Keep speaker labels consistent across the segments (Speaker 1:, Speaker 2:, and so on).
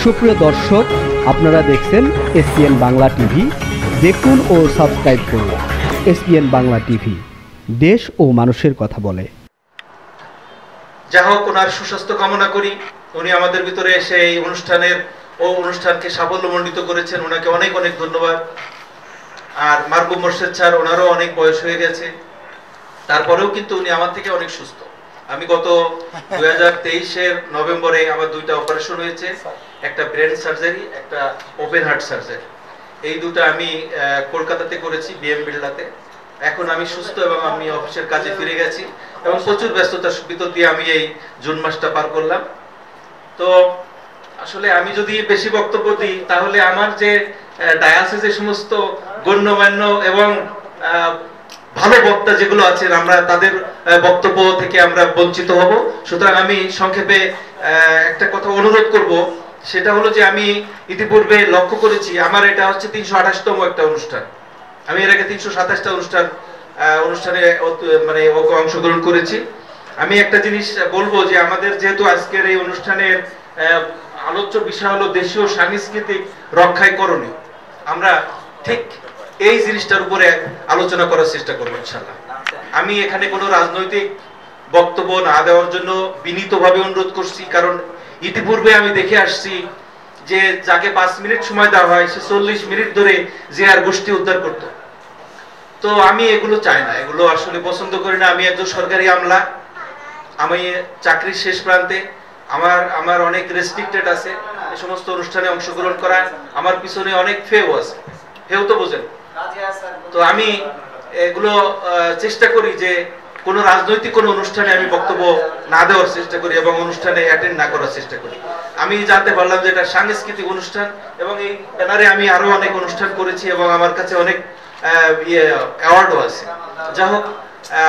Speaker 1: সুপ্রিয় দর্শক, আপনারা দেখছেন এসপিএন বাংলা টিভি। দেখুন ও সাবস্ক্রাইব করুন এসপিএন বাংলা টিভি, দেশ ও মানুষের কথা বলে।
Speaker 2: যা হোক, ওনার সুস্বাস্থ্য কামনা করি। উনি আমাদের ভিতরে এসে এই অনুষ্ঠানকে সাফল্যমণ্ডিত করেছেন, ওনাকে অনেক অনেক ধন্যবাদ। আর মাহবুব মোর্শেদ স্যার, ওনারও অনেক বয়স হয়ে গেছে, তারপরেও কিন্তু উনি আমার থেকে অনেক সুস্থ। আমি গত 2023-এর নভেম্বরে আমার 2টা অপারেশন হয়েছে, একটা ব্রেন সার্জারি, একটা ওপেন হার্ট সার্জারি। এই দুটো আমি কলকাতাতে করেছি, বিএম বিড়লাতে। এখন আমি সুস্থ এবং আমি অফিসের কাজে ফিরে গেছি এবং প্রচুর ব্যস্ততার ভিতর দিয়ে আমি এই জুন মাসটা পার করলাম। তো আসলে আমি যদি বেশি বক্তব্য দিই তাহলে আমার যে ডায়াসে যে সমস্ত গণ্যমান্য এবং ভালো বক্তা যেগুলো আছেন, আমরা তাদের বক্তব্য থেকে আমরা বঞ্চিত হব। সুতরাং আমি সংক্ষেপে একটা কথা অনুরোধ করব, সেটা হলো যে আমি ইতিপূর্বে লক্ষ্য করেছি আমার এটা হচ্ছে 328তম একটা অনুষ্ঠান। আমি এর আগে 327টা অনুষ্ঠানে মানে অংশগ্রহণ করেছি। আমি একটা জিনিস বলবো যে আমাদের যেহেতু আজকের এই অনুষ্ঠানের আলোচ্য বিষয় হলো দেশীয় সাংস্কৃতিক রক্ষায় করণীয়, আমরা ঠিক এই জিনিসটার উপরে আলোচনা করার চেষ্টা করবো ইনশাআল্লাহ। আমি এখানে কোনো রাজনৈতিক বক্তব্য না দেওয়ার জন্য বিনীতভাবে অনুরোধ করছি, কারণ ইতিপূর্বে আমি দেখে আসছি যে যাকে 5 মিনিট সময় দেওয়া হয় সে 40 মিনিট ধরে যে আর গোষ্ঠী উদ্ধার করত। তো আমি এগুলো চাই না, এগুলো আসলে পছন্দ করি না। আমি একজন সরকারি আমলা, আমি চাকরির শেষ প্রান্তে, আমার অনেক রেস্ট্রিক্টেড আছে এই সমস্ত অনুষ্ঠানে অংশগ্রহণ করা। আমার পিছনে অনেক ফেউ আছে, ফেউ তো বোঝেন। তো আমি এগুলো চেষ্টা করি যে কোনো রাজনৈতিক কোনো অনুষ্ঠানে আমি বক্তব্য না দেওয়ার চেষ্টা করি এবং অনুষ্ঠানে অ্যাটেন্ড না করার চেষ্টা করি। আমি জানতে পারলাম যে এটা সাংস্কৃতিক অনুষ্ঠান এবং এই ব্যানারে আমি আরো অনেক অনুষ্ঠান করেছি এবং আমার কাছে অনেক অ্যাওয়ার্ডও আছে। যা হোক,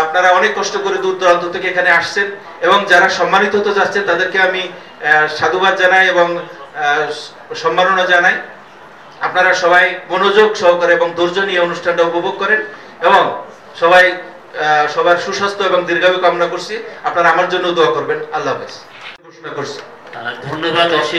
Speaker 2: আপনারা অনেক কষ্ট করে দূর দূরান্ত থেকে এখানে আসছেন এবং যারা সম্মানিত হতে যাচ্ছেন তাদেরকে আমি সাধুবাদ জানাই এবং সম্মাননা জানাই। আপনারা সবাই মনোযোগ সহকারে এবং ধৈর্য নিয়ে অনুষ্ঠানটা উপভোগ করেন এবং সবার সুস্বাস্থ্য এবং দীর্ঘায়ু কামনা করছি। আপনারা আমার জন্য দোয়া করবেন। আল্লাহ হাফেজ। ঘোষণা করছি।
Speaker 3: ধন্যবাদ অশেষ।